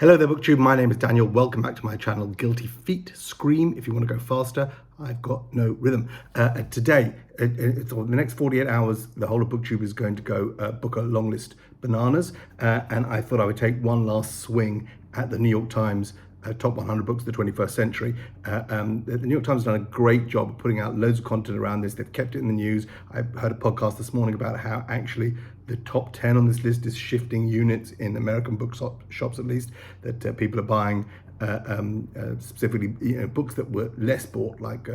Hello there, BookTube. My name is Daniel. Welcome back to my channel, Guilty Feet. Scream if you want to go faster. I've got no rhythm. Today, it's the next 48 hours, the whole of BookTube is going to go book a long list bananas. And I thought I would take one last swing at the New York Times top 100 books of the 21st century. The New York Times has done a great job of putting out loads of content around this. They've kept it in the news. I heard a podcast this morning about how actually the top 10 on this list is shifting units in American shops, at least, that people are buying specifically books that were less bought, like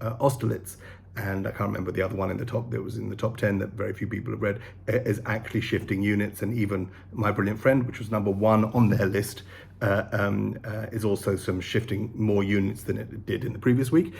Austerlitz. And I can't remember the other one in the top that was in the top 10 that very few people have read, is actually shifting units. And even My Brilliant Friend, which was number 1 on their list, is also some shifting more units than it did in the previous week.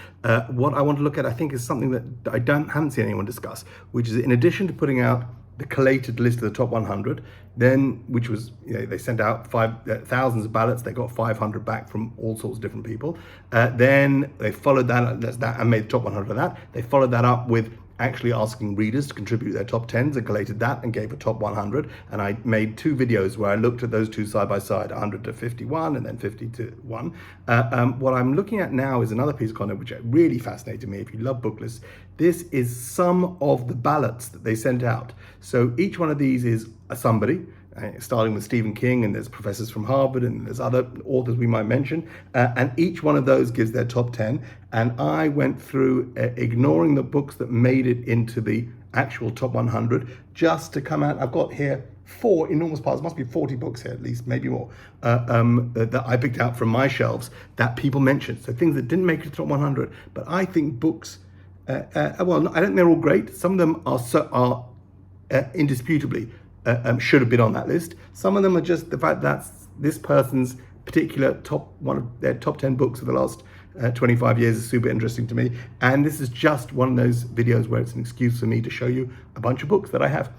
What I want to look at, I think, is something that I haven't seen anyone discuss, which is in addition to putting out the collated list of the top 100, then, which was, they sent out thousands of ballots. They got 500 back from all sorts of different people. Then they followed that and made the top 100 of that. They followed that up with actually asking readers to contribute their top 10s and collated that and gave a top 100. And I made 2 videos where I looked at those two side by side, 100 to 51 and then 50 to 1. What I'm looking at now is another piece of content which really fascinated me. If you love book lists, this is some of the ballots that they sent out. So each one of these is somebody, starting with Stephen King, and there's professors from Harvard, and there's other authors we might mention, and each one of those gives their top 10. And I went through ignoring the books that made it into the actual top 100 just to come out. I've got here 4 enormous piles, must be 40 books here at least, maybe more, that I picked out from my shelves that people mentioned. So things that didn't make it to the top 100, but I think books, well, I don't think they're all great. Some of them are indisputably should have been on that list. Some of them are just the fact that this person's particular one of their top 10 books of the last 25 years is super interesting to me. And this is just one of those videos where it's an excuse for me to show you a bunch of books that I have.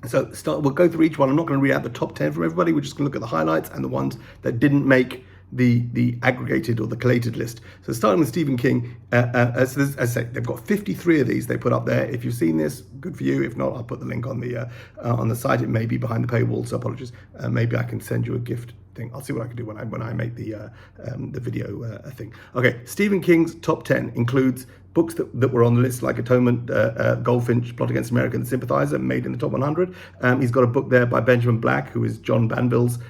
So we'll go through each one. I'm not going to read out the top 10 from everybody. We're just going to look at the highlights and the ones that didn't make the aggregated or the collated list. So starting with Stephen King, as I say, they've got 53 of these they put up there. If you've seen this, good for you. If not, I'll put the link on the site. It may be behind the paywall, so apologies. Maybe I can send you a gift thing. I'll see what I can do when I make the video thing. Okay, Stephen King's top 10 includes books that were on the list, like Atonement, Goldfinch, Plot Against America, and The Sympathizer, made in the top 100. He's got a book there by Benjamin Black, who is John Banville's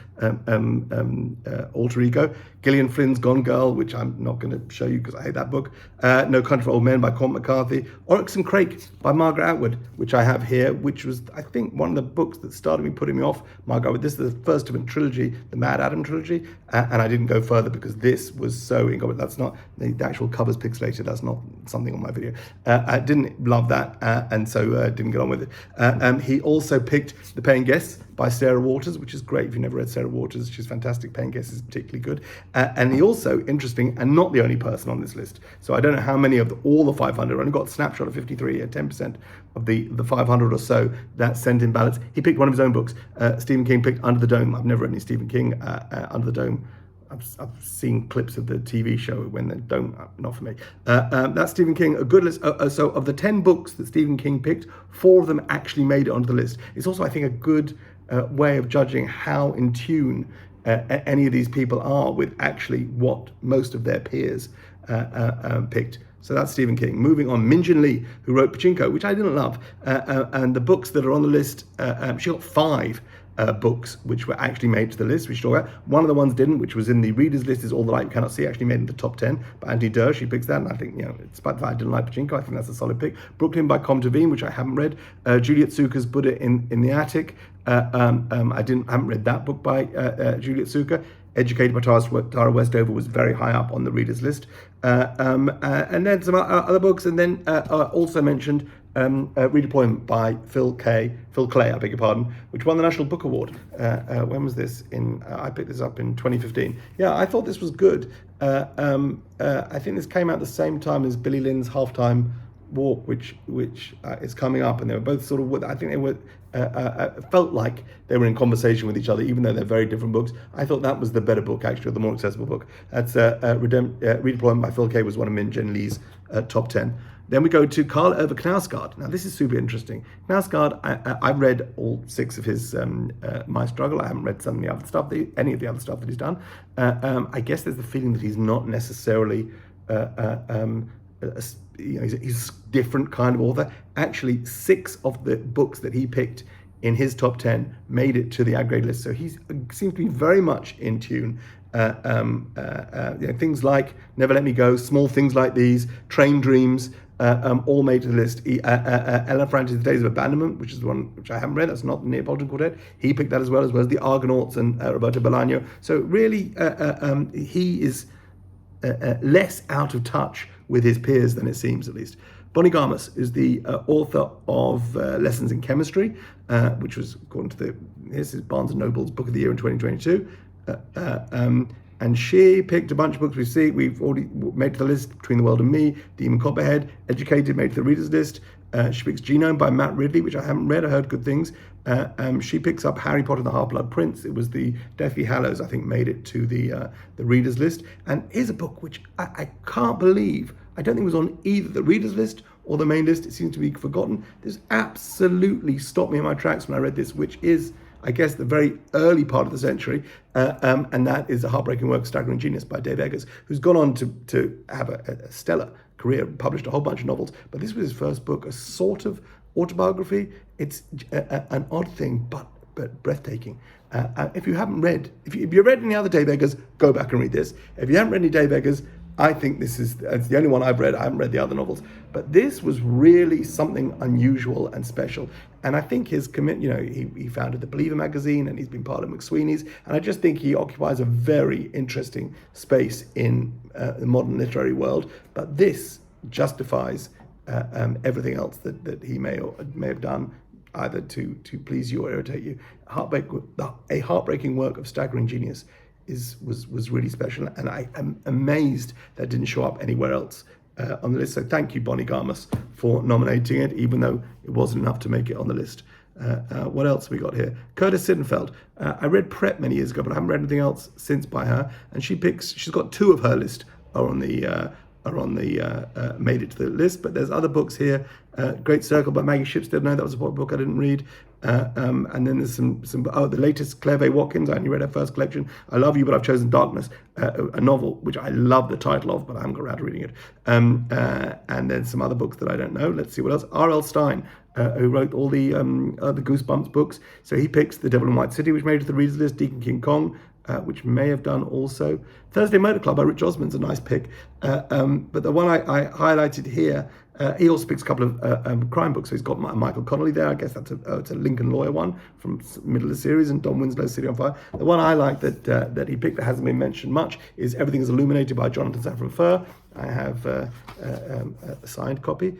alter ego. Gillian Flynn's Gone Girl, which I'm not going to show you because I hate that book. No Country for Old Men by Cormac McCarthy. Oryx and Crake by Margaret Atwood, which I have here, which was, I think, one of the books that started me putting me off Margaret Atwood. This is the first of a trilogy, the Mad Adam trilogy, and I didn't go further because this was so that's not, the actual cover's pixelated, that's not something on my video. I didn't love that, and so didn't get on with it. He also picked The Paying Guests by Sarah Waters, which is great. If you've never read Sarah Waters, she's fantastic. Paying Guests is particularly good. And he also, interesting, and not the only person on this list. So I don't know how many of all the 500, I only got a snapshot of 53, 10% of the 500 or so that sent in ballots. He picked one of his own books. Stephen King picked Under the Dome. I've never read any Stephen King. Under the Dome, I've seen clips of the TV show when they don't, not for me. That's Stephen King, a good list. So of the 10 books that Stephen King picked, 4 of them actually made it onto the list. It's also, I think, a good way of judging how in tune any of these people are with actually what most of their peers picked. So that's Stephen King. Moving on, Min-Jin Lee, who wrote Pachinko, which I didn't love. And the books that are on the list, she got 5 books which were actually made to the list, which talk about. One of the ones didn't, which was in the readers list, is All the Light You Cannot See, actually made in the top 10 by Andy Durr. She picks that, and I think, despite the fact I didn't like Pachinko, I think that's a solid pick. Brooklyn by Com Devine, which I haven't read. Juliet Suka's Buddha in the Attic. I haven't read that book by Juliet Suka. Educated by Tara Westover was very high up on the readers list. And then some other books, and then also mentioned Redeployment by Phil Clay, I beg your pardon, which won the National Book Award. When was this? I picked this up in 2015. Yeah, I thought this was good. I think this came out the same time as Billy Lynn's Halftime walk, which is coming up, and they were both sort of, I think they were, felt like they were in conversation with each other, even though they're very different books. I thought that was the better book, actually, or the more accessible book. That's Redeployment by Phil Kay, was one of Min Jen Lee's top 10. Then we go to Karl Ove Knausgaard. Now, this is super interesting. Knausgaard, I've read all 6 of his My Struggle. I haven't read some of the other stuff, any of the other stuff that he's done. I guess there's the feeling that he's not necessarily, he's a different kind of author. Actually, 6 of the books that he picked in his top 10 made it to the A grade list. So he seems to be very much in tune. Things like Never Let Me Go, Small Things Like These, Train Dreams, all made to the list. Ellen Francis' The Days of Abandonment, which is the one which I haven't read, that's not the Neapolitan Quartet. He picked that as well as the Argonauts and Roberto Bolaño. So really, he is less out of touch with his peers than it seems, at least. Bonnie Garmus is the author of Lessons in Chemistry, which was, according to this is Barnes & Noble's Book of the Year in 2022. And she picked a bunch of books we've already made to the list: Between the World and Me, Demon Copperhead, Educated, made to the readers list. She picks Genome by Matt Ridley, which I haven't read. I heard good things. She picks up Harry Potter and the Half-Blood Prince. It was the Deathly Hallows, I think, made it to the readers list. And here's a book which I can't believe, I don't think it was on either the readers list or the main list. It seems to be forgotten. This absolutely stopped me in my tracks when I read this, which is, I guess, the very early part of the century, and that is The Heartbreaking Work of Staggering Genius by Dave Eggers, who's gone on to have a stellar career, published a whole bunch of novels, but this was his first book, a sort of autobiography. It's an odd thing, but breathtaking. If you haven't read, if you've read any other Dave Eggers, go back and read this. If you haven't read any Dave Eggers, I think it's the only one I've read. I haven't read the other novels, but this was really something unusual and special. And I think his he founded the Believer magazine, and he's been part of McSweeney's. And I just think he occupies a very interesting space in the modern literary world. But this justifies everything else that he may have done, either to please you or irritate you. A heartbreaking work of staggering genius was really special, and I am amazed that didn't show up anywhere else on the list. So thank you, Bonnie Garmus, for nominating it, even though it wasn't enough to make it on the list. What else have we got here? Curtis Sittenfeld. I read Prep many years ago, but I haven't read anything else since by her. And she's got 2 of her list are on the made it to the list, but there's other books here. Great Circle by Maggie Shipstead. No, that was a book I didn't read. And then there's some the latest Claire Vaye Watkins. I only read her first collection, I Love You But I've Chosen Darkness, a novel which I love the title of, but I haven't got around to reading it. And then some other books that I don't know. Let's see what else. R.L. Stine, who wrote all the Goosebumps books. So he picks The Devil in White City, which made it to the readers list. Deacon King Kong, which may have done also. Thursday Motor Club by Rich Osmond's a nice pick. But the one I highlighted here, he also picks a couple of crime books. So he's got Michael Connolly there. I guess it's a Lincoln Lawyer one from middle of the series, and Don Winslow's City on Fire. The one I like that he picked that hasn't been mentioned much is Everything is Illuminated by Jonathan Safran Foer. I have a signed copy.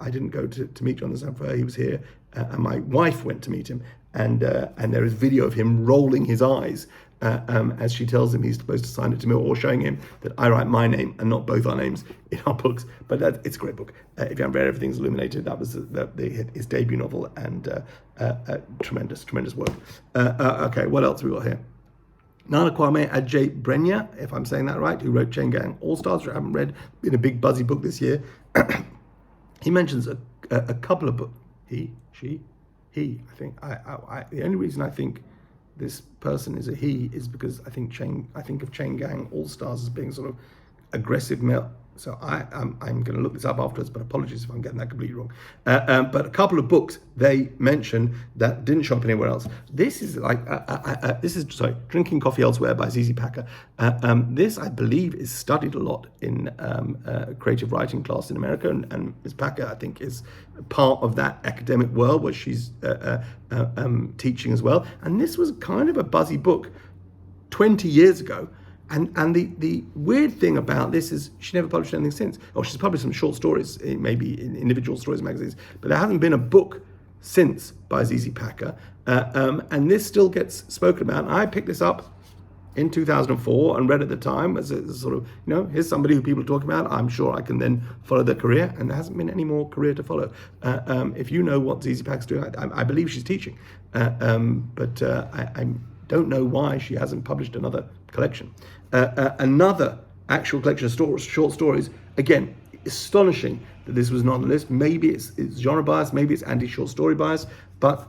I didn't go to meet Jonathan Safran Foer. He was here, and my wife went to meet him. And there is video of him rolling his eyes as she tells him he's supposed to sign it to me, or showing him that I write my name and not both our names in our books. But it's a great book. If you haven't read Everything's Illuminated, that was his debut novel, and tremendous work. Okay, what else have we got here? Nana Kwame Adjei Brenya, if I'm saying that right, who wrote Chain Gang All-Stars, which I haven't read, been a big buzzy book this year. He mentions a couple of books. He, I think. The only reason I think this person is a he is because I think of Chain Gang All-Stars as being sort of aggressive male. So I'm going to look this up afterwards, but apologies if I'm getting that completely wrong. But a couple of books they mentioned that didn't show up anywhere else. This is Drinking Coffee Elsewhere by ZZ Packer. This, I believe, is studied a lot in creative writing class in America, and Ms. Packer, I think, is part of that academic world where she's teaching as well. And this was kind of a buzzy book 20 years ago. And the weird thing about this is she never published anything since. Or she's published some short stories, maybe in individual stories magazines, but there hasn't been a book since by ZZ Packer. And this still gets spoken about. And I picked this up in 2004 and read at the time as a sort of, here's somebody who people are talking about. I'm sure I can then follow their career, and there hasn't been any more career to follow. If you know what Zizi Pack's doing, I believe she's teaching, but I don't know why she hasn't published another collection. Another actual collection of short stories, again, astonishing that this was not on the list. Maybe it's genre bias, maybe it's anti-short story bias, but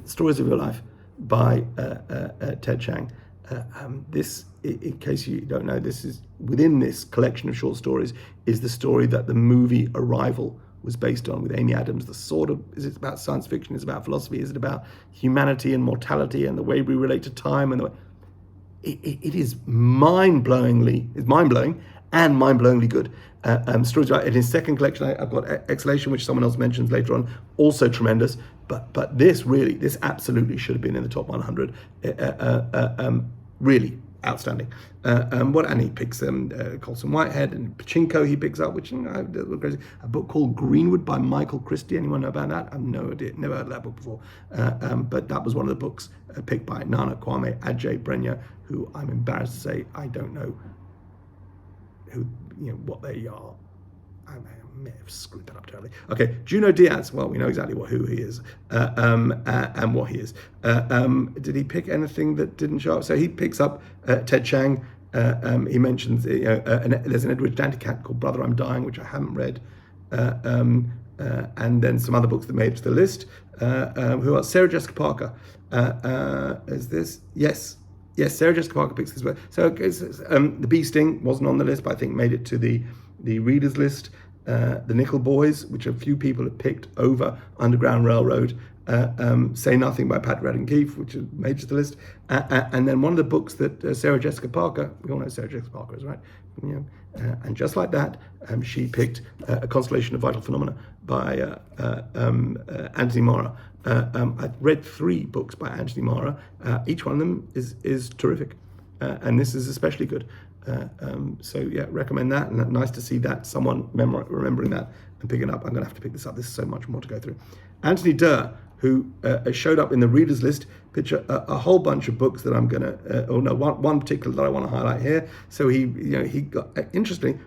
Stories of Your Life by Ted Chiang. This, in case you don't know, this is within this collection of short stories is the story that the movie Arrival was based on, with Amy Adams. Is it about science fiction? Is it about philosophy? Is it about humanity and mortality and the way we relate to time? And it is mind-blowing and mind-blowingly good. Stories about, in his second collection, I've got Exhalation, which someone else mentions later on, also tremendous. But this absolutely should have been in the top 100. Really outstanding. And he picks Colson Whitehead and Pachinko. He picks up, which crazy. A book called Greenwood by Michael Christie. Anyone know about that? I've no idea. Never heard of that book before. But that was one of the books picked by Nana Kwame Adjei-Brenyah, who I'm embarrassed to say I don't know what they are. I may have screwed that up terribly. Okay, Juno Diaz. Well, we know exactly who he is and what he is. Did he pick anything that didn't show up? So he picks up Ted Chiang. He mentions there's an Edward Dante cat called Brother, I'm Dying, which I haven't read. And then some other books that made it to the list. Who are Sarah Jessica Parker? Is this? Yes, Sarah Jessica Parker picks this book. So The Bee Sting wasn't on the list, but I think made it to the readers list. The Nickel Boys, which a few people have picked over Underground Railroad. Say Nothing by Pat Radden Keefe, which made it to the list. And then one of the books that Sarah Jessica Parker, we all know Sarah Jessica Parker is, right? And just like that, she picked A Constellation of Vital Phenomena by Anthony Marra. I've read 3 books by Anthony Marra. Each one of them is terrific, and this is especially good. So yeah, recommend that, and nice to see that someone remembering that and picking up. I'm going to have to pick this up. There's so much more to go through. Anthony Durr, who showed up in the readers list, picture a whole bunch of books that I'm going to, one particular that I want to highlight here. So he got, interestingly,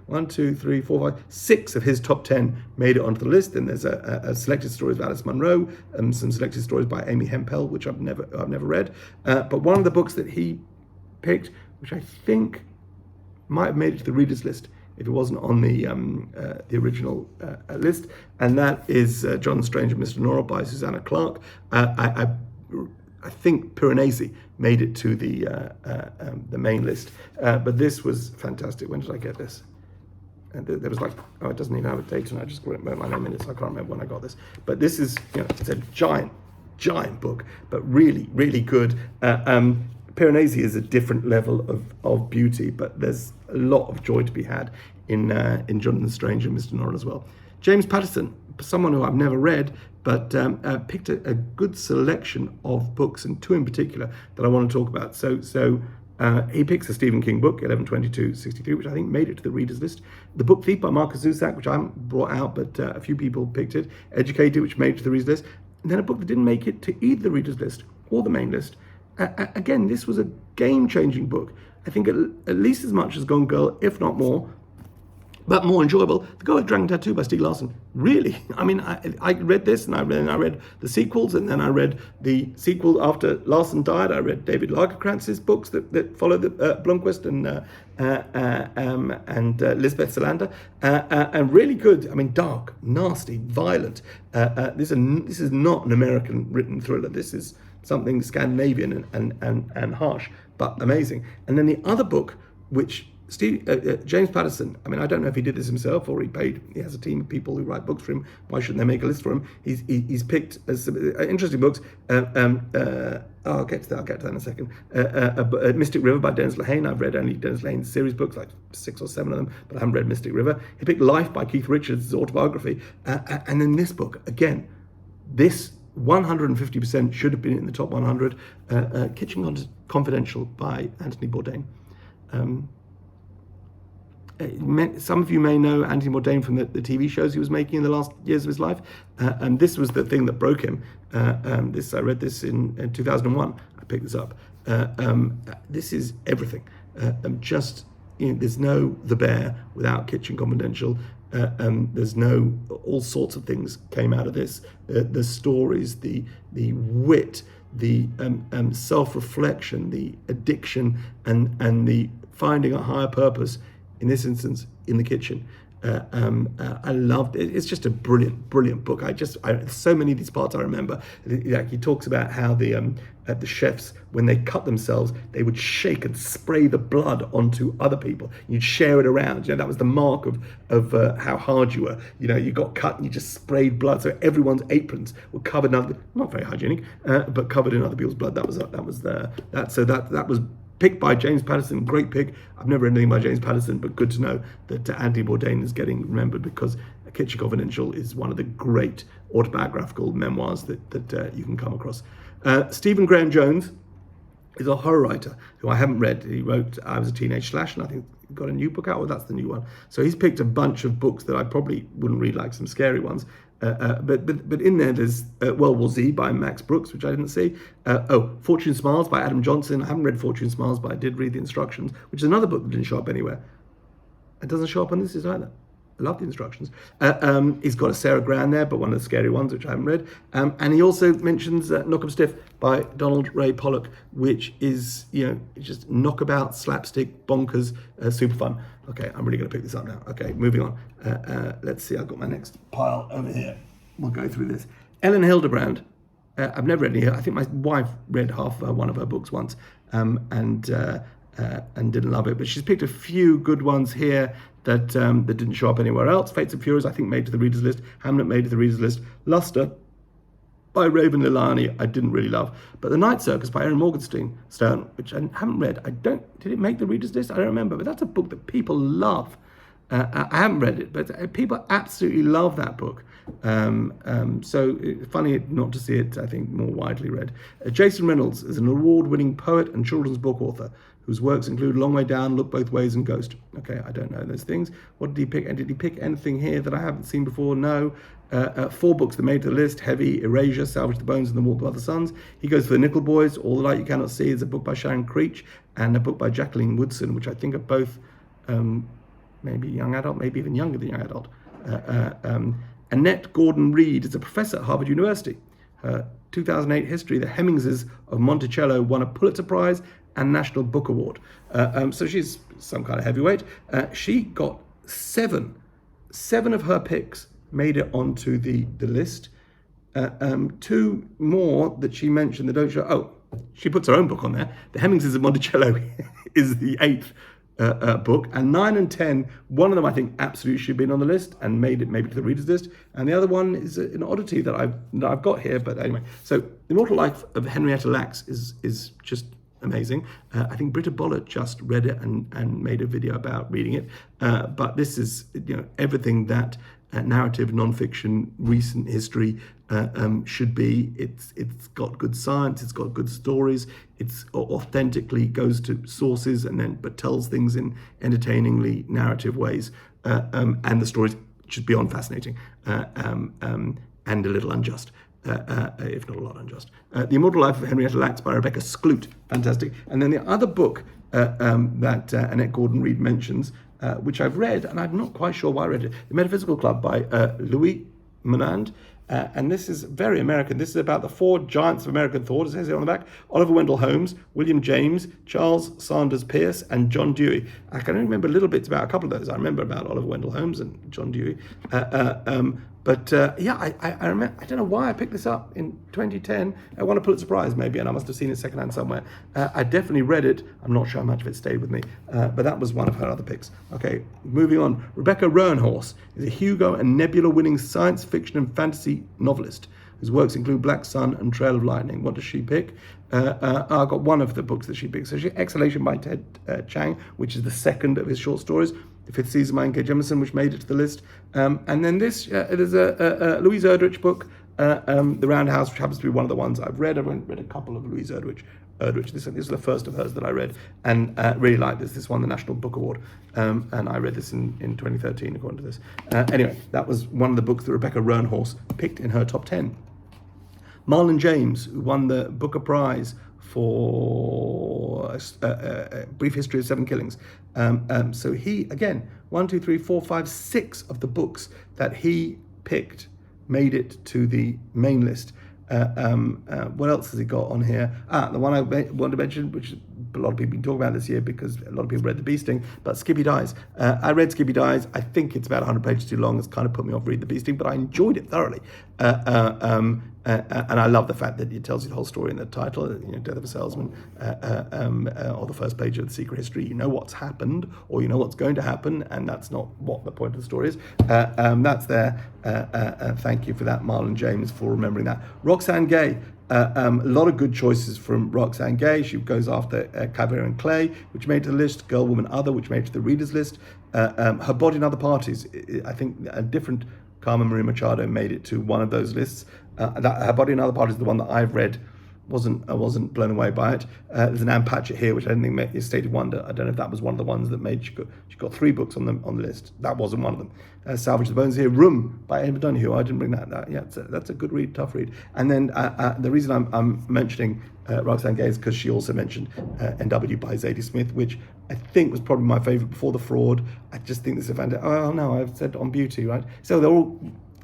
6 of his top 10 made it onto the list. And there's a selected stories of Alice Munro, some selected stories by Amy Hempel, which I've never read. But one of the books that he picked, which I think might have made it to the readers list if it wasn't on the original list, and that is John Strange and Mr. Norrell by Susanna Clarke. I think Piranesi made it to the main list, but this was fantastic. When did I get this? And there was it doesn't even have a date, and I just wrote my name in it, so I can't remember when I got this. But this is, it's a giant book, but really, really good. Piranesi is a different level of beauty, but there's a lot of joy to be had in Jonathan Strange and Mr. Norrell as well. James Patterson, someone who I've never read, but picked a good selection of books, and 2 in particular that I want to talk about. So he picks a Stephen King book, 11/22/63, which I think made it to the readers list. The Book Thief by Marcus Zusak, which I haven't brought out, but a few people picked it. Educated, which made it to the readers list. And then a book that didn't make it to either the readers list or the main list. Again, this was a game-changing book. I think at least as much as Gone Girl, if not more, but more enjoyable. The Girl with Dragon Tattoo by Stieg Larsson. Really, I mean, I read this, and I read the sequels, and then I read the sequel after Larsson died. I read David Lagerkrantz's books that followed Blomkvist and Lisbeth Salander, and really good. I mean, dark, nasty, violent. This is not an American written thriller. This is something Scandinavian and harsh, but amazing. And then the other book, which James Patterson, I mean, I don't know if he did this himself or he has a team of people who write books for him. Why shouldn't they make a list for him? He's picked some interesting books. I'll get to that in a second. Mystic River by Dennis Lehane. I've read only Dennis Lehane's series books, like 6 or 7 of them, but I haven't read Mystic River. He picked Life by Keith Richards' autobiography. And then this book, again, this 150% should have been in the top 100. Kitchen Confidential by Anthony Bourdain. Some of you may know Anthony Bourdain from the TV shows he was making in the last years of his life, and this was the thing that broke him. I read this in 2001. I picked this up. This is everything. Just, there's no The Bear without Kitchen Confidential. There's no, all sorts of things came out of this. The stories, the wit, the self-reflection, the addiction, and the finding a higher purpose, in this instance, in the kitchen. I loved it. It's just a brilliant book. So many of these parts I remember. Like, he talks about how the chefs, when they cut themselves, they would shake and spray the blood onto other people. You'd share it around. That was the mark of how hard you were. You got cut and you just sprayed blood, so everyone's aprons were covered in not very hygienic, but covered in other people's blood. That was picked by James Patterson, great pick. I've never read anything by James Patterson, but good to know that Anthony Bourdain is getting remembered, because Kitchen Confidential is one of the great autobiographical memoirs that you can come across. Stephen Graham Jones is a horror writer who I haven't read. He wrote I Was a Teenage Slash, and I think he got a new book out, or that's the new one. So he's picked a bunch of books that I probably wouldn't read, like some scary ones. But in there, there's World War Z by Max Brooks, which I didn't see. Fortune Smiles by Adam Johnson. I haven't read Fortune Smiles, but I did read the instructions, which is another book that didn't show up anywhere. It doesn't show up on this either. I love the instructions. He's got a Sarah Gran there, but one of the scary ones, which I haven't read. And he also mentions Knock 'em Stiff by Donald Ray Pollock, which is, just knockabout, slapstick, bonkers, super fun. Okay, I'm really going to pick this up now. Okay, moving on. Let's see, I've got my next pile over here. We'll go through this. Ellen Hildebrand. I've never read any. I think my wife read half of one of her books once, and didn't love it. But she's picked a few good ones here that didn't show up anywhere else. Fates and Furies, I think, made to the readers list. Hamlet made to the readers list. Luster by Raven Lilani, I didn't really love. But The Night Circus by Erin Morgenstern, which I haven't read. Did it make the readers list? I don't remember. But that's a book that people love. I haven't read it, but people absolutely love that book. So funny not to see it, I think, more widely read. Jason Reynolds is an award-winning poet and children's book author whose works include Long Way Down, Look Both Ways, and Ghost. Okay, I don't know those things. What did he pick? And did he pick anything here that I haven't seen before? No. 4 books that made the list: Heavy, Erasure, Salvage the Bones, and The Walk of Other Sons. He goes for The Nickel Boys. All the Light You Cannot See is a book by Sharon Creech, and a book by Jacqueline Woodson, which I think are both maybe young adult, maybe even younger than young adult. Annette Gordon-Reed is a professor at Harvard University. Her 2008 history, The Hemmingses of Monticello, won a Pulitzer Prize and National Book Award. So she's some kind of heavyweight. She got 7 of her picks made it onto the list. 2 more that she mentioned that don't show. Oh, she puts her own book on there. The Hemmingses of Monticello is the 8th book, and 9 and 10, one of them I think absolutely should have been on the list and made it maybe to the readers list, and the other one is an oddity that I've got here. But anyway, so The Immortal Life of Henrietta Lacks is just amazing. I think Britta Bollett just read it and made a video about reading it. But this is everything that narrative, non-fiction, recent history should be. It's got good science, it's got good stories, it's authentically goes to sources but tells things in entertainingly narrative ways, and the stories just beyond fascinating, and a little unjust, if not a lot unjust. The Immortal Life of Henrietta Lacks by Rebecca Skloot, fantastic. And then the other book that Annette Gordon-Reed mentions, which I've read, and I'm not quite sure why I read it, The Metaphysical Club by Louis Menand. And this is very American. This is about the 4 giants of American thought. It says it on the back: Oliver Wendell Holmes, William James, Charles Sanders Peirce, and John Dewey. I can only remember little bits about a couple of those. I remember about Oliver Wendell Holmes and John Dewey. I remember. I don't know why I picked this up in 2010. I won a Pulitzer Prize maybe, and I must have seen it secondhand somewhere. I definitely read it. I'm not sure how much of it stayed with me, but that was one of her other picks. Okay, moving on. Rebecca Roanhorse is a Hugo and Nebula winning science fiction and fantasy novelist whose works include Black Sun and Trail of Lightning. What does she pick? I got one of the books that she picked. So Exhalation by Ted Chiang, which is the second of his short stories. The 5th Season by N.K. Jemisin, which made it to the list. And then this, it is a Louise Erdrich book, The Roundhouse, which happens to be one of the ones I've read. I've read a couple of Louise Erdrich. This is the first of hers that I read, and really liked this. This won the National Book Award, and I read this in 2013, according to this. Anyway, that was one of the books that Rebecca Roanhorse picked in her top 10. Marlon James, who won the Booker Prize for a Brief History of 7 Killings. So he, again, 1, 2, 3, 4, 5, 6 of the books that he picked made it to the main list. What else has he got on here? The one I want to mention, which a lot of people have been talking about this year because a lot of people read The Bee Sting, but Skippy Dies. I read Skippy Dies. I think it's about 100 pages too long. It's kind of put me off reading The Bee Sting, but I enjoyed it thoroughly. And I love the fact that it tells you the whole story in the title, Death of a Salesman, or the first page of The Secret History. You know what's happened, or you know what's going to happen, and that's not what the point of the story is. That's there. Thank you for that, Marlon James, for remembering that. Roxane Gay. A lot of good choices from Roxane Gay. She goes after Caviar and Clay, which made it to the list. Girl, Woman, Other, which made it to the readers list. Her Body in Other Parties. I think a different Carmen Maria Machado made it to one of those lists. Her Body in Other Parties is the one that I've read. I wasn't blown away by it. There's an Ann Patchett here, which I didn't think is State of Wonder. I don't know if that was one of the ones that made she got 3 books on the list. That wasn't one of them. Salvage the Bones here. Room by Edward Donoghue. I didn't bring that. Yeah, that's a good read, tough read. And then the reason I'm mentioning Roxane Gay is because she also mentioned NW by Zadie Smith, which I think was probably my favourite before The Fraud. I just think this is a fantastic. Oh no, I've said On Beauty, right? So they're all.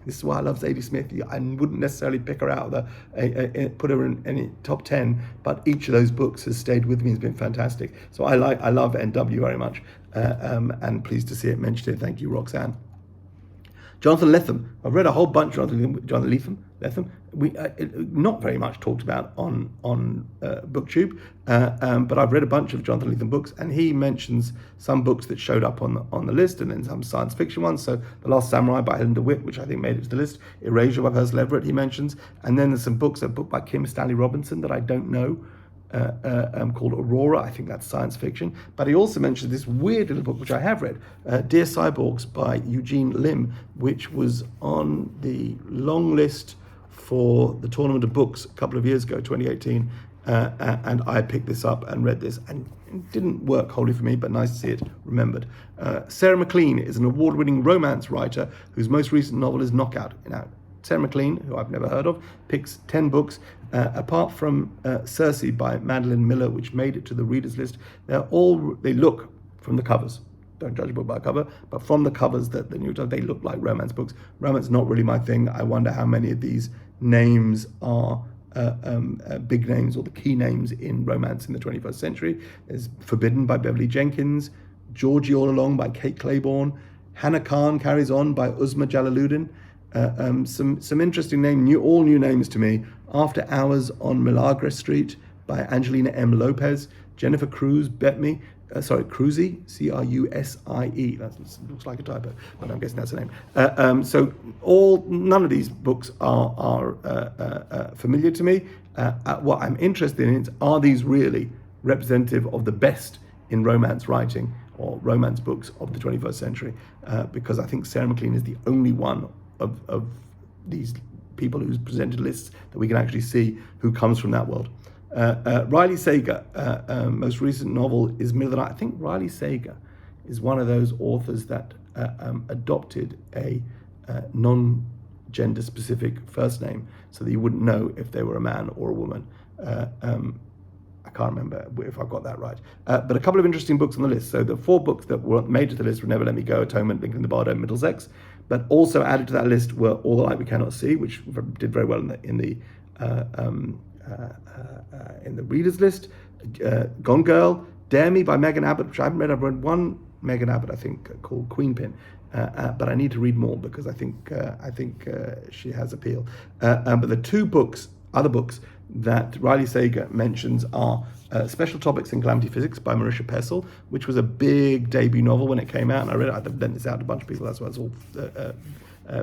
This is why I love Zadie Smith. I wouldn't necessarily pick her out of put her in any top 10, but each of those books has stayed with me, has been fantastic. So I love NW very much, and pleased to see it mentioned here. Thank you, Roxane. Jonathan Lethem. I've read a whole bunch of Jonathan Lethem. We not very much talked about on BookTube, but I've read a bunch of Jonathan Lethem books, and he mentions some books that showed up on the list, and then some science fiction ones. So The Last Samurai by Helen DeWitt, which I think made it to the list. Erasure by Percival Everett he mentions, and then there's some books, a book by Kim Stanley Robinson that I don't know. Called Aurora. I think that's science fiction. But he also mentioned this weird little book, which I have read, Dear Cyborgs by Eugene Lim, which was on the long list for the Tournament of Books a couple of years ago, 2018. And I picked this up and read this, and it didn't work wholly for me, but nice to see it remembered. Sarah MacLean is an award-winning romance writer whose most recent novel is Knockout. Sarah MacLean, who I've never heard of, picks 10 books, apart from Circe by Madeline Miller, which made it to the readers list. They look from the covers. Don't judge a book by a cover, but from the covers that the New York Times, they look like romance books. Romance is not really my thing. I wonder how many of these names are big names or the key names in romance in the 21st century. There's Forbidden by Beverly Jenkins, Georgie All Along by Kate Claiborne, Hannah Khan Carries On by Uzma Jalaluddin. Some interesting names, all new names to me. After Hours on Milagre Street by Angelina M. Lopez, Jennifer Cruz, Cruzy, Crusie. That looks like a typo, but I'm guessing that's the name. So none of these books are familiar to me. What I'm interested in is, are these really representative of the best in romance writing or romance books of the 21st century? Because I think Sarah MacLean is the only one of these people who's presented lists that we can actually see who comes from that world. Riley Sager, most recent novel is Middle of the Night. I think Riley Sager is one of those authors that adopted a non-gender specific first name so that you wouldn't know if they were a man or a woman. I can't remember if I got that right. But a couple of interesting books on the list. So the 4 books that were made to the list were Never Let Me Go, Atonement, Lincoln the Bardo, Middlesex. But also added to that list were All the Light We Cannot See, which did very well in the readers list. Gone Girl, Dare Me by Megan Abbott, which I haven't read. I've read one Megan Abbott, I think, called Queenpin. But I need to read more because I think she has appeal. But the 2 other books that Riley Sager mentions are Special Topics in Calamity Physics by Marisha Pessel, which was a big debut novel when it came out, and I read it. I've lent this out to a bunch of people, that's why it's all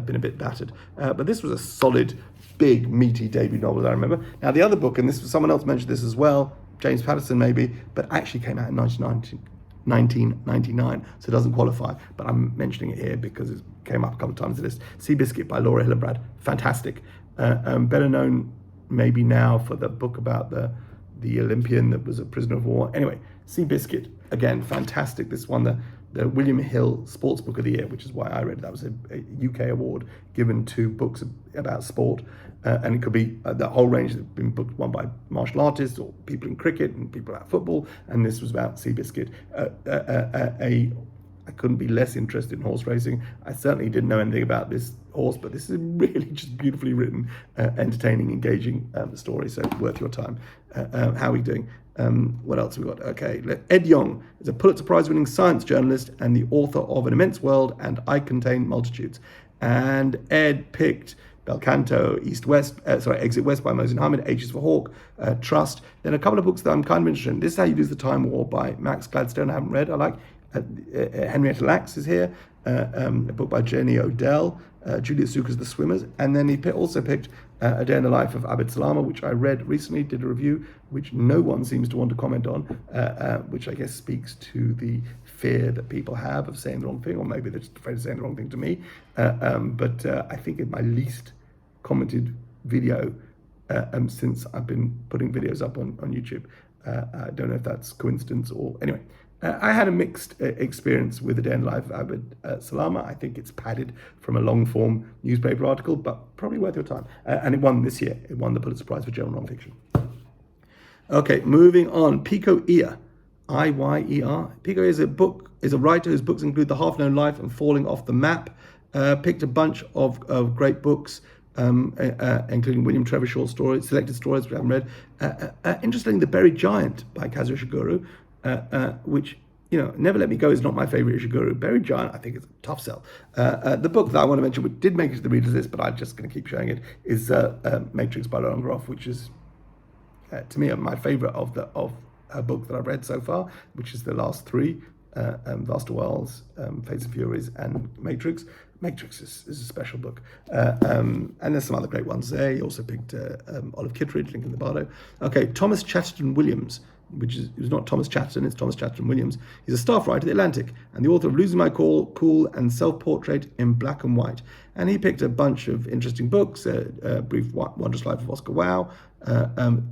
been a bit battered. But this was a solid, big, meaty debut novel that I remember. Now the other book, and someone else mentioned this as well, James Patterson maybe, but actually came out in 1999, so it doesn't qualify, but I'm mentioning it here because it came up a couple of times on the list. Seabiscuit by Laura Hillenbrand, fantastic. Better known maybe now for the book about the Olympian that was a prisoner of war. Anyway, Seabiscuit, again, fantastic. This won the William Hill Sports Book of the Year, which is why I read it. That was a UK award given to books about sport. And it could be the whole range has been won by martial artists or people in cricket and people about football. And this was about Seabiscuit. I couldn't be less interested in horse racing. I certainly didn't know anything about this horse, but this is really just beautifully written, entertaining, engaging story. So worth your time. How are we doing? What else have we got? Okay, Ed Yong is a Pulitzer Prize-winning science journalist and the author of An Immense World and I Contain Multitudes. And Ed picked Belcanto, Exit West by Mohsin Hamid, Ages for Hawk, Trust. Then a couple of books that I'm kind of interested in. This is How You Lose the Time War by Max Gladstone. I haven't read. I like Henrietta Lacks is here, a book by Jenny Odell, Julia Sucker's The Swimmers, and then he also picked A Day in the Life of Abid Salama, which I read recently, did a review, which no one seems to want to comment on, which I guess speaks to the fear that people have of saying the wrong thing, or maybe they're just afraid of saying the wrong thing to me. But I think it's my least commented video since I've been putting videos up on YouTube. I don't know if that's coincidence or... Anyway, I had a mixed experience with A Day in the Life of Abid Salama. I think it's padded from a long-form newspaper article, but probably worth your time. And it won this year. It won the Pulitzer Prize for General Nonfiction. Okay, moving on. Pico Iyer, I-Y-E-R. Pico is a writer whose books include The Half-Known Life and Falling Off the Map. Picked a bunch of great books, including William Trevor short stories, selected stories which I haven't read. Interestingly, The Buried Giant by Kazuo Ishiguro, which, Never Let Me Go is not my favorite Ishiguro. Buried Giant, I think, is a tough sell. The book that I want to mention, which did make it to the readers list, but I'm just going to keep showing it, is Matrix by Laurent Groff, which is, to me, my favorite of her book that I've read so far, which is the last three, Vaster Wells, Fates and Furies, and Matrix. Matrix is a special book. And there's some other great ones there. He also picked Olive Kittredge, Lincoln the Bardo. Okay, Thomas Chatterton Williams, it was not Thomas Chatterton, it's Thomas Chatterton Williams. He's a staff writer at The Atlantic and the author of Losing My Cool and Self-Portrait in Black and White. And he picked a bunch of interesting books, Brief Wondrous Life of Oscar Wilde,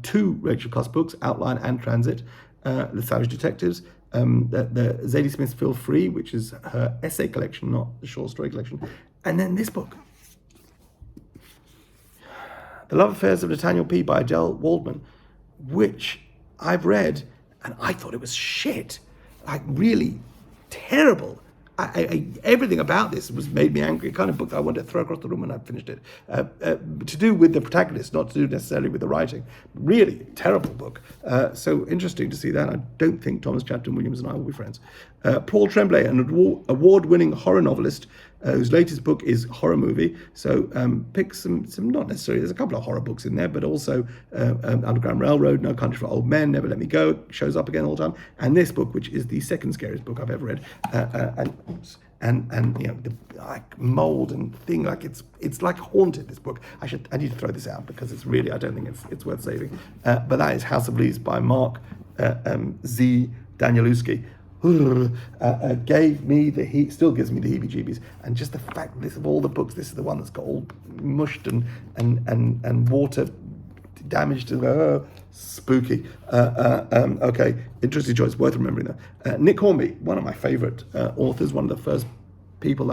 two Rachel Cusk books, Outline and Transit, The Savage Detectives, the Zadie Smith's Feel Free, which is her essay collection, not the short story collection. And then this book, The Love Affairs of Nathaniel P. by Adele Waldman, which I've read, and I thought it was shit, like really terrible. Everything about this made me angry. The kind of book that I wanted to throw across the room when I finished it. To do with the protagonist, not to do necessarily with the writing. Really terrible book. So interesting to see that. I don't think Thomas Chatterton Williams and I will be friends. Paul Tremblay, an award-winning horror novelist, whose latest book is Horror Movie. So pick some not necessarily, there's a couple of horror books in there, but also Underground Railroad, No Country for Old Men, Never Let Me Go, shows up again all the time. And this book, which is the second scariest book I've ever read, and the like mold and thing, like it's like haunted, this book. I need to throw this out because it's really, I don't think it's worth saving. But that is House of Leaves by Mark Z. Danielewski. Still gives me the heebie-jeebies, and just the fact that this, of all the books, this is the one that's got all mushed and water damaged. Spooky. Okay, interesting choice, worth remembering that. Nick Hornby, one of my favourite authors, one of the first people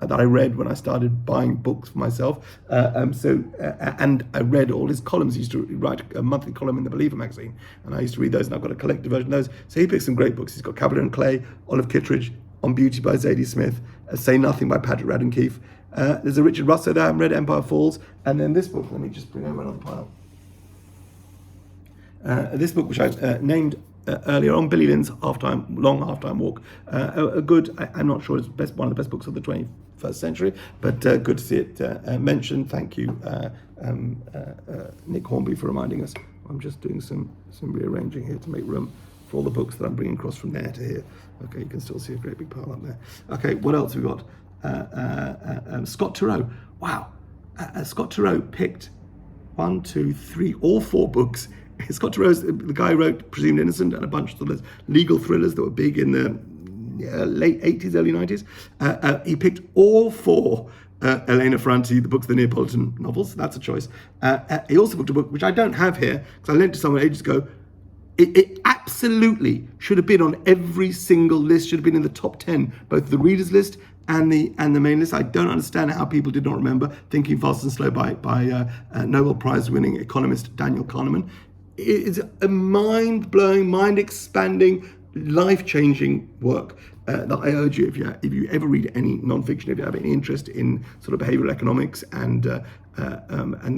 that I read when I started buying books for myself. And I read all his columns. He used to write a monthly column in the Believer magazine, and I used to read those, and I've got a collected version of those. So he picked some great books. He's got Cavalier and Clay, Olive Kittredge, On Beauty by Zadie Smith, Say Nothing by Patrick Radden Keefe. There's a Richard Russo that I haven't read, Empire Falls, and then this book, let me just bring over another pile. This book, which I named earlier on, Billy Lynn's Long Halftime Walk. I'm not sure it's one of the best books of the 21st century, but good to see it mentioned. Thank you, Nick Hornby, for reminding us. I'm just doing some rearranging here to make room for all the books that I'm bringing across from there to here. Okay, you can still see a great big pile up there. Okay, what else we got? Scott Turow. Wow. Scott Turow picked 1, 2, 3, all 4 books. Scott Turow's the guy who wrote Presumed Innocent and a bunch of those legal thrillers that were big in the late 80s, early 90s. He picked all 4 Elena Ferrante, the books, the Neapolitan novels. That's a choice. He also picked a book, which I don't have here, because I lent to someone ages ago, It absolutely should have been on every single list, should have been in the top 10, both the readers list and the main list. I don't understand how people did not remember Thinking Fast and Slow by Nobel Prize winning economist Daniel Kahneman. It is a mind-blowing, mind-expanding, life-changing work that I urge you, if you ever read any non-fiction, if you have any interest in sort of behavioral economics and the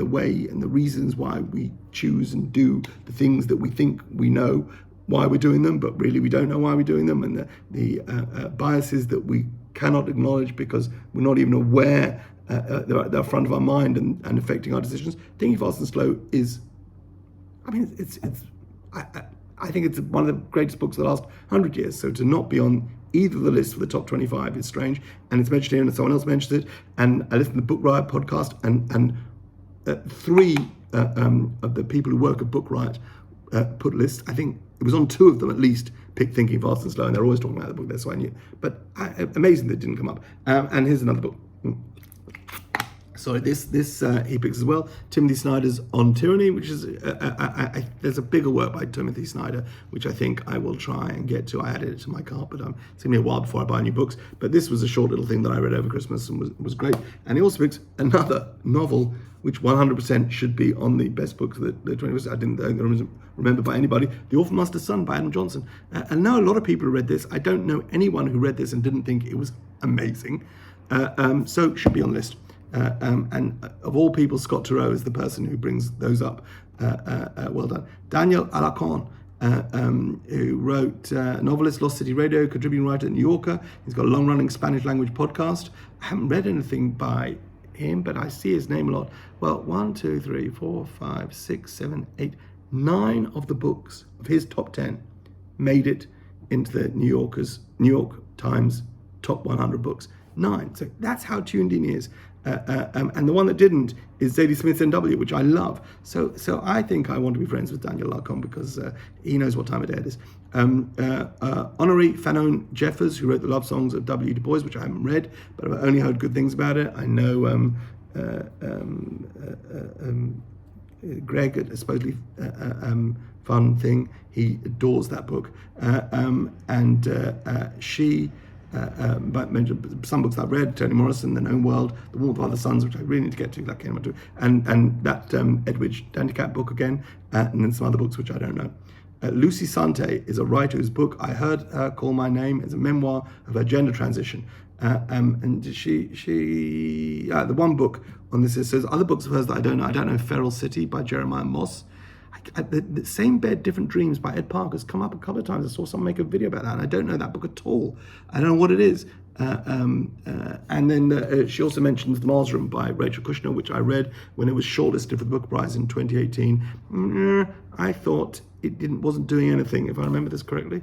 way and the reasons why we choose and do the things that we think we know why we're doing them, but really we don't know why we're doing them, and the biases that we cannot acknowledge because we're not even aware they're front of our mind and affecting our decisions. Thinking Fast and Slow is, I mean, I think it's one of the greatest books of the last 100 years. So to not be on either of the lists for the top 25 is strange. And it's mentioned here, and someone else mentioned it. And I listened to the Book Riot podcast, and three of the people who work at Book Riot put lists. I think it was on two of them at least, picked Thinking Fast and Slow, and they're always talking about the book. That's why I knew. But amazing that it didn't come up. And here's another book. Sorry, this he picks as well. Timothy Snyder's On Tyranny, which is there's a bigger work by Timothy Snyder, which I think I will try and get to. I added it to my cart, but it's gonna be a while before I buy new books. But this was a short little thing that I read over Christmas and was great. And he also picks another novel, which 100% should be on the best books of the 21st. I didn't remember by anybody. The Orphan Master's Son by Adam Johnson. I know a lot of people who read this. I don't know anyone who read this and didn't think it was amazing. So should be on the list. And of all people, Scott Turow is the person who brings those up. Well done. Daniel Alarcón, who wrote novelist, Lost City Radio, contributing writer at New Yorker. He's got a long-running Spanish language podcast. I haven't read anything by him, but I see his name a lot. Well, 1, 2, 3, 4, 5, 6, 7, 8, 9 of the books of his top 10 made it into the New York Times top 100 books. 9. So that's how tuned in he is. And the one that didn't is Zadie Smith's NW, which I love. So I think I want to be friends with Daniel Alarcón because he knows what time of day it is. Honoré Fanon Jeffers, who wrote the love songs of W. Du Bois, which I haven't read, but I've only heard good things about it. I know Greg at a supposedly fun thing, he adores that book. She mentioned some books I've read: Toni Morrison, The Known World, The Warmth of Other Suns, which I really need to get to. That came up to, and that Edwidge Danticat book again, and then some other books which I don't know. Lucy Sante is a writer whose book I heard her call my name. It's a memoir of her gender transition, and she the one book on this says other books of hers that I don't know. I don't know Feral City by Jeremiah Moss. The Same Bed, Different Dreams by Ed Parker has come up a couple of times. I saw someone make a video about that, and I don't know that book at all. I don't know what it is. And then she also mentions The Mars Room by Rachel Kushner, which I read when it was shortlisted for the Book Prize in 2018. I thought it wasn't doing anything, if I remember this correctly.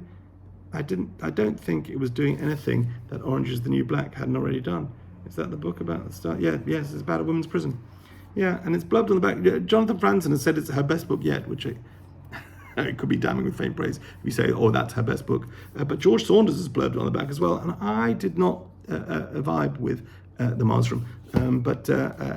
I don't think it was doing anything that Orange is the New Black hadn't already done. Is that the book about the start? Yeah, yes, it's about a women's prison. Yeah, and it's blubbed on the back. Jonathan Franzen has said it's her best book yet, which it could be damning with faint praise if you say, oh, that's her best book. But George Saunders has blubbed on the back as well, and I did not vibe with The Mars Room. But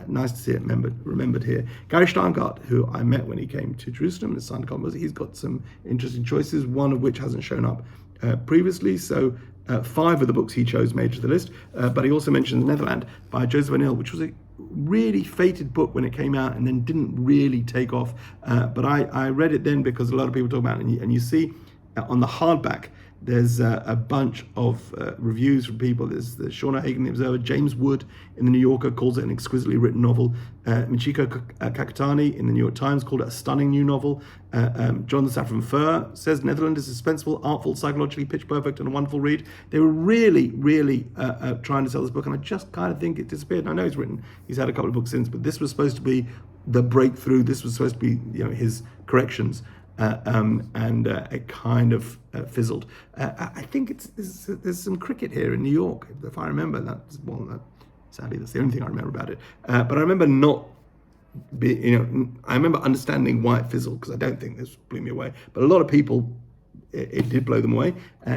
nice to see it remembered here. Gary Shteyngart, who I met when he came to Jerusalem and signed a copy, he's got some interesting choices, one of which hasn't shown up previously. So 5 of the books he chose made to the list. But he also mentioned The Netherland by Joseph O'Neill, which was a really fated book when it came out and then didn't really take off. But I read it then because a lot of people talk about it. And you see on the hardback, there's a bunch of reviews from people. There's Shauna Hagen, the Observer. James Wood in the New Yorker calls it an exquisitely written novel. Michiko Kakutani in the New York Times called it a stunning new novel. John the Saffron Fur says Netherland is suspenseful, artful, psychologically pitch perfect, and a wonderful read. They were really, really trying to sell this book, and I just kind of think it disappeared. And I know he's had a couple of books since, but this was supposed to be the breakthrough. This was supposed to be his corrections. And it kind of fizzled. I think there's some cricket here in New York, if I remember. Sadly, that's the only thing I remember about it. But I remember I remember understanding why it fizzled, because I don't think this blew me away. But a lot of people, it did blow them away,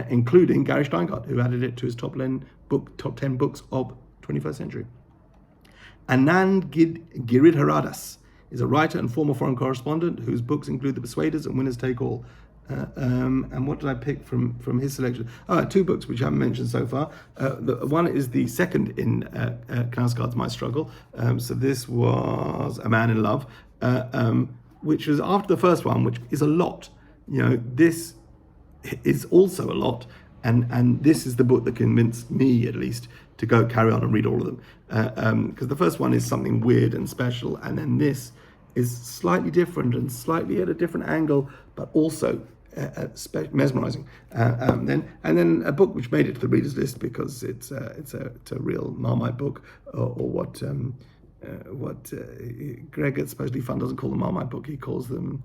including Gary Shteyngart, who added it to his top 10 books of 21st century. Anand Giridharadas is a writer and former foreign correspondent whose books include The Persuaders and Winners Take All. And what did I pick from his selection? Two books which I haven't mentioned so far. One is the second in Knausgaard's My Struggle. So this was A Man in Love, which was after the first one, which is a lot. This is also a lot. And this is the book that convinced me, at least, to go carry on and read all of them. Because the first one is something weird and special, and then this is slightly different and slightly at a different angle, but also mesmerizing. Then a book which made it to the readers list because it's a real Marmite book, or what Greg at Supposedly Fun doesn't call them Marmite book. He calls them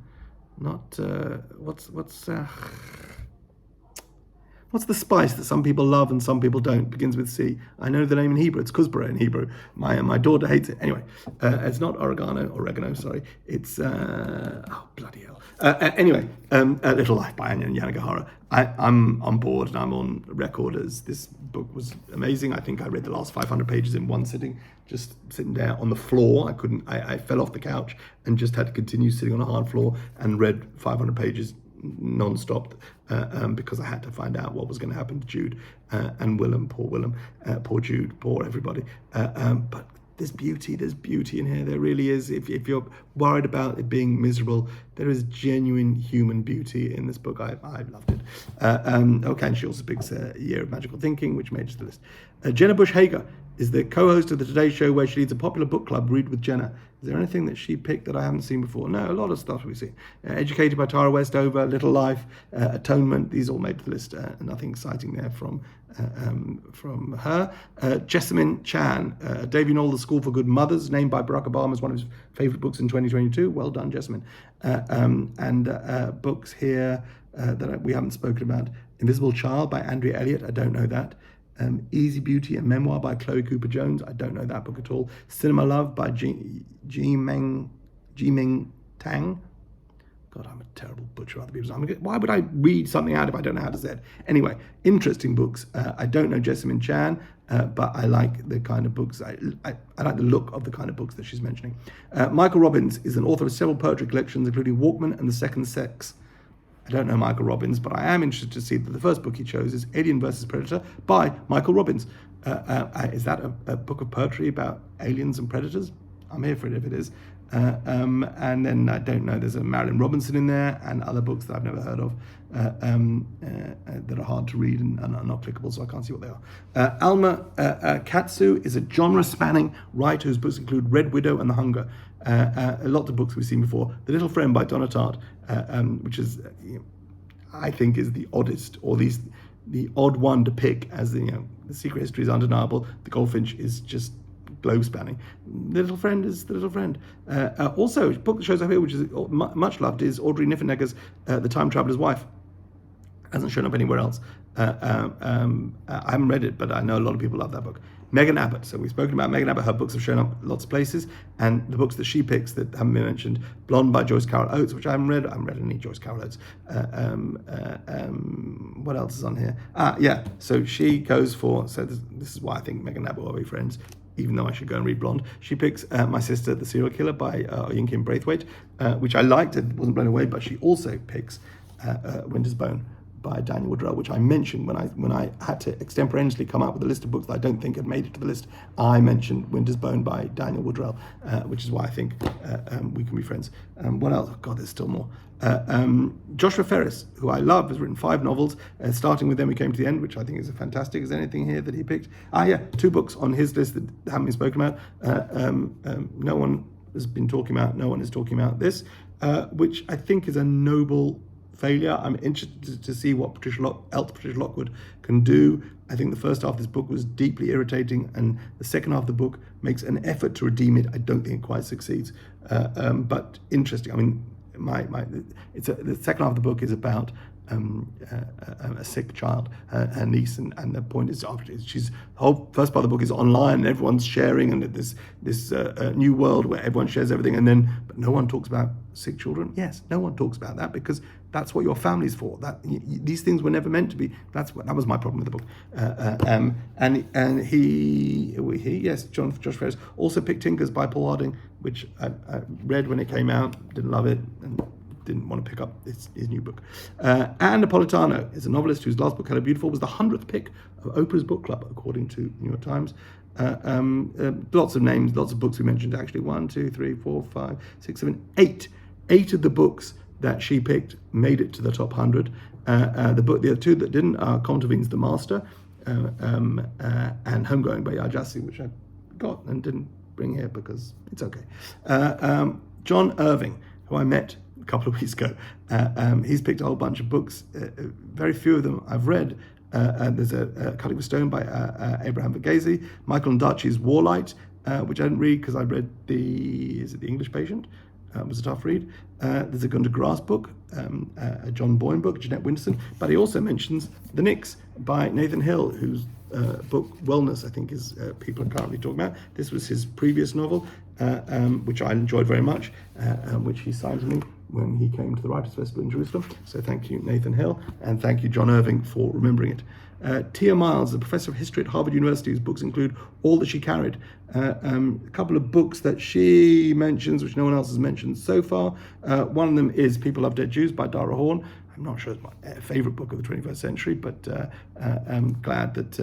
what's the spice that some people love and some people don't? Begins with C. I know the name in Hebrew. It's kuzbara in Hebrew. My daughter hates it. Anyway, it's not oregano, sorry. It's, bloody hell. Anyway, A Little Life by Anya Yanagihara. I'm on board and I'm on record as this book was amazing. I think I read the last 500 pages in one sitting, just sitting there on the floor. I fell off the couch and just had to continue sitting on a hard floor and read 500 pages non-stop because I had to find out what was going to happen to Jude and Willem, poor Jude, poor everybody. But there's beauty in here. There really is. If you're worried about it being miserable, there is genuine human beauty in this book. I loved it. And she also picks A Year of Magical Thinking, which made it to the list. Jenna Bush Hager is the co-host of the Today Show, where she leads a popular book club, Read with Jenna. Is there anything that she picked that I haven't seen before? No, a lot of stuff we've seen. Educated by Tara Westover, Little Life, Atonement, these all made the list. Nothing exciting there from her. Jessamine Chan, Davy Knoll, The School for Good Mothers, named by Barack Obama as one of his favourite books in 2022. Well done, Jessamine. And books here that we haven't spoken about. Invisible Child by Andrea Elliott, I don't know that. Easy Beauty, a memoir by Chloe Cooper Jones. I don't know that book at all. Cinema Love by Ji Ming Tang. God, I'm a terrible butcher of other people's names. Why would I read something out if I don't know how to say it? Anyway, interesting books. I don't know Jessamine Chan, but I like the kind of books. I like the look of the kind of books that she's mentioning. Michael Robbins is an author of several poetry collections, including Walkman and The Second Sex. I don't know Michael Robbins, but I am interested to see that the first book he chose is Alien vs. Predator by Michael Robbins. Is that a book of poetry about aliens and predators? I'm here for it if it is. And then I don't know, there's a Marilyn Robinson in there and other books that I've never heard of that are hard to read and are not clickable, so I can't see what they are. Alma Katsu is a genre-spanning writer whose books include Red Widow and The Hunger. A lot of books we've seen before. The Little Friend by Donna Tartt, which is, I think, is the oddest, or at least the odd one to pick, as the secret history is undeniable. The Goldfinch is just globe spanning. The Little Friend is The Little Friend. Also, a book that shows up here, which is much loved, is Audrey Niffenegger's The Time Traveler's Wife. Hasn't shown up anywhere else. I haven't read it, but I know a lot of people love that book. Megan Abbott. So we've spoken about Megan Abbott. Her books have shown up lots of places, and the books that she picks that haven't been mentioned: Blonde by Joyce Carol Oates, which I haven't read. I haven't read any Joyce Carol Oates. What else is on here? So she goes for. So this is why I think Megan Abbott will be friends, even though I should go and read Blonde. She picks My Sister, the Serial Killer by Oyinkan Braithwaite, which I liked and wasn't blown away. But she also picks Winter's Bone by Daniel Woodrell, which I mentioned when I had to extemporaneously come up with a list of books that I don't think had made it to the list. I mentioned Winter's Bone by Daniel Woodrell, which is why I think we can be friends. What else? Oh God, there's still more. Joshua Ferris, who I love, has written 5 novels, starting with Then We Came to the End, which I think is fantastic. Is there anything here that he picked? 2 books on his list that haven't been spoken about. No one has been talking about, no one is talking about this, which I think is a noble failure. I'm interested to see what Patricia Lockwood can do. I think the first half of this book was deeply irritating, and the second half of the book makes an effort to redeem it. I don't think it quite succeeds, but interesting. I mean, the second half of the book is about a sick child, her niece, and the point is, the whole first part of the book is online, and everyone's sharing, and this new world where everyone shares everything, but no one talks about sick children. Yes, no one talks about that because that's what your family's for. These things were never meant to be. That was my problem with the book. Josh Ferris also picked Tinkers by Paul Harding, which I read when it came out, didn't love it, and didn't want to pick up his new book. Anne Napolitano is a novelist whose last book, Hello Beautiful, was the 100th pick of Oprah's book club, according to New York Times. Lots of names, lots of books we mentioned, actually. 1, 2, 3, 4, 5, 6, 7, 8. 8 of the books that she picked made it to the top 100. The other two that didn't are Contavine's The Master and Homegoing by Iyer, which I got and didn't bring here because it's okay. John Irving, who I met a couple of weeks ago, he's picked a whole bunch of books. Very few of them I've read. There's a Cutting with Stone by Abraham Verghese, Michael Ondaatje's Warlight, which I didn't read because I read the English Patient. It was a tough read. There's a Gunda Grass book, a John Boyne book, Jeanette Winterson, but he also mentions The Nix by Nathan Hill, whose book Wellness, I think, is people are currently talking about. This was his previous novel, which I enjoyed very much, which he signed to me when he came to the Writers' Festival in Jerusalem. So thank you, Nathan Hill, and thank you, John Irving, for remembering it. Tia Miles, a professor of history at Harvard University, whose books include All That She Carried. A couple of books that she mentions, which no one else has mentioned so far. One of them is People Love Dead Jews by Dara Horn. I'm not sure it's my favourite book of the 21st century, but I'm glad that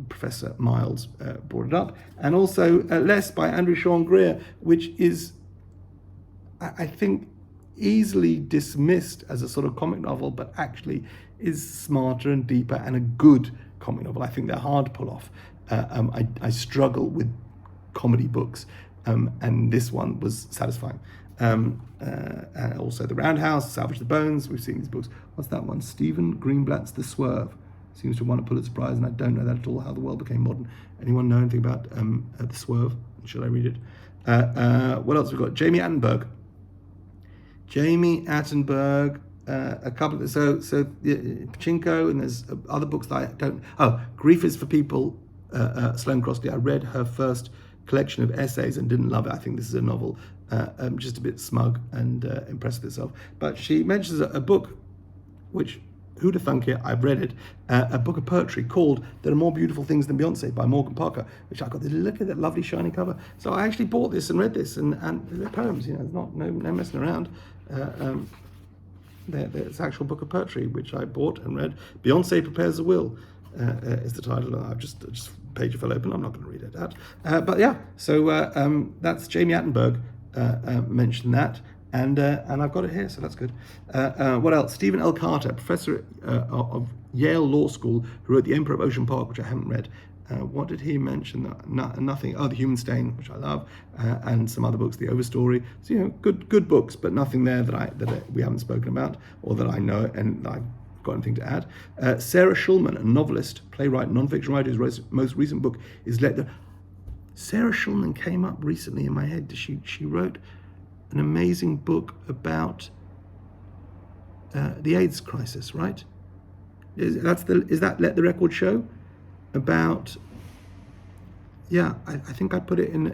Professor Miles brought it up. And also Less by Andrew Sean Greer, which is, I think, easily dismissed as a sort of comic novel, but actually is smarter and deeper and a good comic novel. I think they're hard to pull off. I struggle with comedy books, and this one was satisfying. Also The Roundhouse, Salvage the Bones, we've seen these books. What's that one? Stephen Greenblatt's The Swerve. Seems to have won a Pulitzer Prize, and I don't know that at all, How the World Became Modern. Anyone know anything about The Swerve? Should I read it? What else have we got? Jamie Attenberg, a couple of, so Pachinko, and there's other books that I don't. Grief is for People, Sloane Crosley. I read her first collection of essays and didn't love it. I think this is a novel, just a bit smug and impressed with itself. But she mentions a book, which, who'd have thunk it, I've read it, a book of poetry called There Are More Beautiful Things Than Beyonce by Morgan Parker, which I got this, look at that lovely shiny cover. So I actually bought this and read this, and they're poems, there's not no messing around. It's actual book of poetry, which I bought and read. Beyonce Prepares a Will is the title. I've just page fell open. I'm not going to read it out. But yeah, so that's Jamie Attenberg mentioned that, and I've got it here, so that's good. What else? Stephen L. Carter, professor of Yale Law School, who wrote The Emperor of Ocean Park, which I haven't read. What did he mention? Nothing. The Human Stain, which I love, and some other books, The Overstory. So good books, but nothing there that we haven't spoken about or that I know and I've got anything to add. Sarah Schulman, a novelist, playwright, non-fiction writer, whose most recent book is Sarah Schulman came up recently in my head. She wrote an amazing book about the AIDS crisis, right? Is that Let the Record Show? About, I think I put it in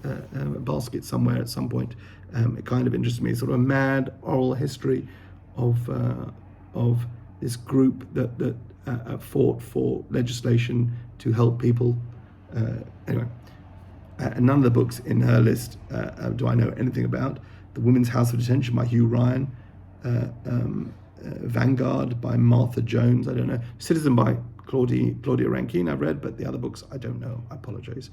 a basket somewhere at some point. It kind of interests me, sort of a mad oral history of this group that fought for legislation to help people. Anyway, none of the books in her list do I know anything about. The Women's House of Detention by Hugh Ryan, Vanguard by Martha Jones, I don't know. Citizen by Claudia Rankine I've read, but the other books I don't know, I apologize.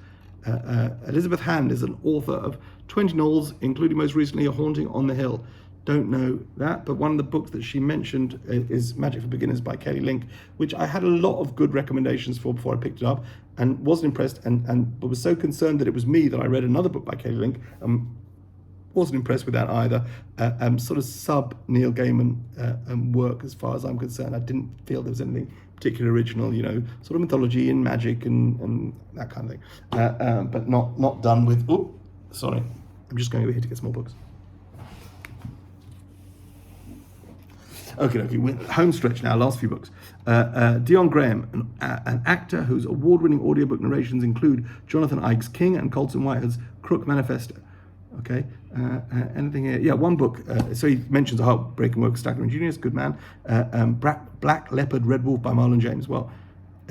Elizabeth Hand is an author of 20 novels, including most recently A Haunting on the Hill. Don't know that, but one of the books that she mentioned is Magic for Beginners by Kelly Link, which I had a lot of good recommendations for before I picked it up, and wasn't impressed, but was so concerned that it was me that I read another book by Kelly Link. Wasn't impressed with that either. Sort of sub Neil Gaiman work as far as I'm concerned. I didn't feel there was anything particularly original, sort of mythology and magic and that kind of thing. But not done with. Oh, sorry, I'm just going over here to get some more books. Okay, we're home stretch now, last few books. Dion Graham, an actor whose award-winning audiobook narrations include Jonathan Ives King and Colson Whitehead's Crook Manifesto. Okay, anything here? Yeah, one book. So he mentions a heartbreaking work of Stackler and Junius, good man. Black Leopard, Red Wolf by Marlon James. Well,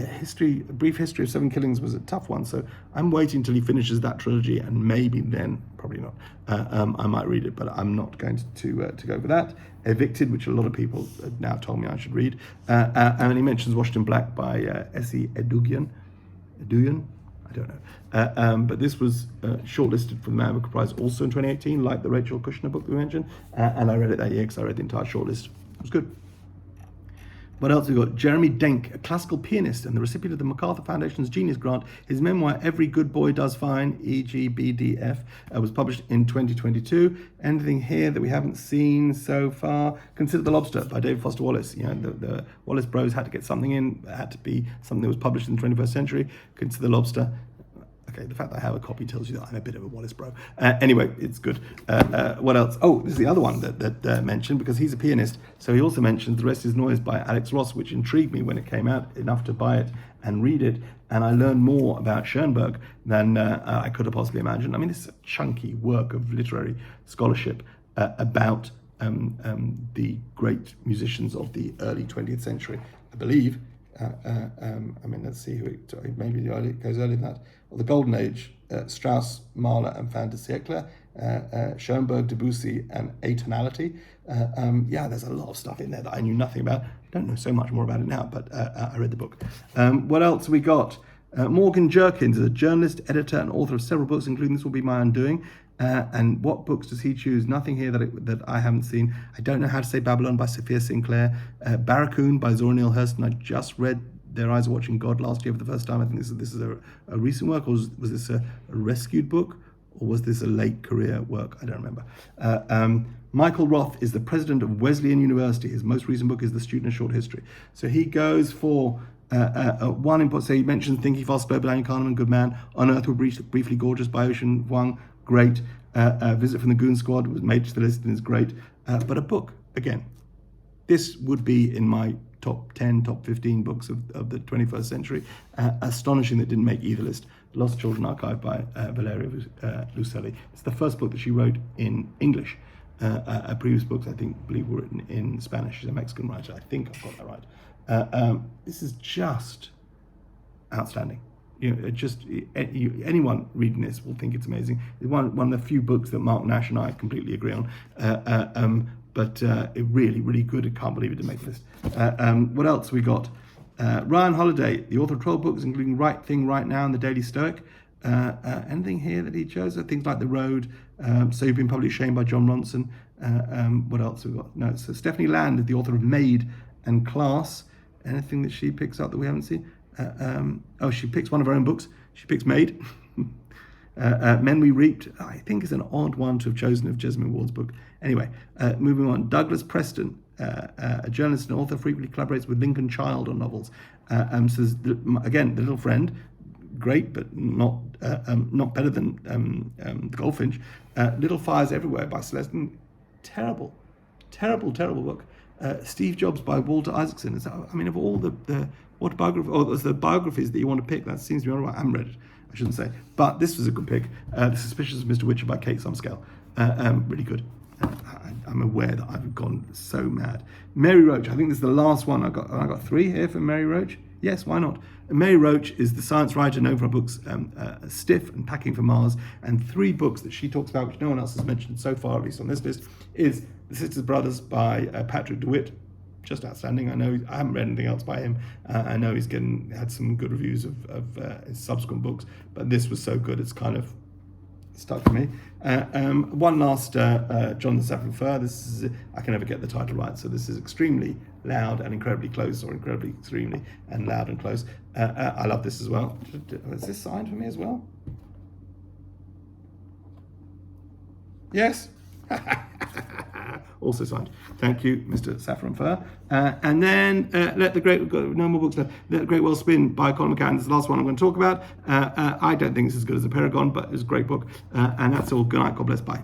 A Brief History of Seven Killings was a tough one, so I'm waiting till he finishes that trilogy, and maybe then, probably not, I might read it, but I'm not going to go for that. Evicted, which a lot of people have now told me I should read, and he mentions Washington Black by S.E. Edugian, I don't know. But this was shortlisted for the Man Booker Prize also in 2018, like the Rachel Kushner book we mentioned, and I read it that year because I read the entire shortlist. It was good. What else we got? Jeremy Denk, a classical pianist and the recipient of the MacArthur Foundation's Genius Grant. His memoir, Every Good Boy Does Fine, e.g. BDF, was published in 2022. Anything here that we haven't seen so far? Consider the Lobster by David Foster Wallace. You know, the Wallace Bros had to get something in. It had to be something that was published in the 21st century. Consider the Lobster. Okay, the fact that I have a copy tells you that I'm a bit of a Wallace bro. Anyway, it's good. What else? Oh, this is the other one that mentioned, because he's a pianist. So he also mentions The Rest Is Noise by Alex Ross, which intrigued me when it came out, enough to buy it and read it. And I learned more about Schoenberg than I could have possibly imagined. I mean, this is a chunky work of literary scholarship about the great musicians of the early 20th century, I believe. I mean, let's see who it, maybe it goes earlier than that. Well, the Golden Age, Strauss, Mahler, and fin de siècle, Schoenberg, Debussy, and atonality. Yeah, there's a lot of stuff in there that I knew nothing about. I don't know so much more about it now, but I read the book. What else we got? Morgan Jerkins is a journalist, editor, and author of several books, including This Will Be My Undoing. And what books does he choose? Nothing here that I haven't seen. I Don't Know How to Say Babylon by Sophia Sinclair. Barracoon by Zora Neale Hurston. I just read Their Eyes Are Watching God last year for the first time. I think this is a recent work, or was this a rescued book? Or was this a late career work? I don't remember. Michael Roth is the president of Wesleyan University. His most recent book is The Student of Short History. So he goes for one input. So he mentions Thinking Fast, Slow, Daniel Kahneman, Good Man. On Earth We're Briefly Gorgeous by Ocean Vuong. Great. Visit from the Goon Squad was made to the list and is great. But a book, again, this would be in my top 10, top 15 books of the 21st century. Astonishing that didn't make either list. Lost Children Archive by Valeria Lucelli. It's the first book that she wrote in English. Previous books, I believe, were written in Spanish. She's a Mexican writer. I think I've got that right. This is just outstanding. You know, anyone reading this will think it's amazing. It's one of the few books that Mark Nash and I completely agree on. But it really, really good. I can't believe it didn't make the list. What else we got? Ryan Holiday, the author of 12 books, including Right Thing, Right Now, and The Daily Stoic. Anything here that he chose? Things like The Road, So You've Been Publicly Shamed by John Ronson. What else we got? No, so Stephanie Land, the author of Maid and Class. Anything that she picks up that we haven't seen? She picks one of her own books. She picks Maid. Men We Reaped, I think, is an odd one to have chosen of Jessamine Ward's book. Anyway, moving on. Douglas Preston, a journalist and author, frequently collaborates with Lincoln Child on novels. So again, The Little Friend, great, but not better than The Goldfinch. Little Fires Everywhere by Celeste. Terrible book. Steve Jobs by Walter Isaacson. I mean, of all the biographies that you want to pick, that seems to be all right. I haven't read it, I shouldn't say. But this was a good pick. The Suspicious of Mr. Witcher by Kate Sumscale. Really good. I'm aware that I've gone so mad. Mary Roach, I think this is the last one. I got 3 here for Mary Roach. Yes, why not? Mary Roach is the science writer known for her books Stiff and Packing for Mars, and 3 books that she talks about, which no one else has mentioned so far, at least on this list, is The Sisters Brothers by Patrick DeWitt. Just outstanding. I haven't read anything else by him. I know he's had some good reviews of his subsequent books, but this was so good, it's kind of stuck for me. One last, John the Saffron Fur. This is, I can never get the title right, so this is Extremely Loud and Incredibly Close, or Incredibly Extremely and Loud and Close. I love this as well. Is this signed for me as well? Yes. Also signed. Thank you, Mr. Saffron Fur. And then Let the Great, no more books left. Let the Great World Spin by Colin McCann. This is the last one I'm going to talk about. I don't think it's as good as The Paragon, but it's a great book. And that's all. Good night. God bless. Bye.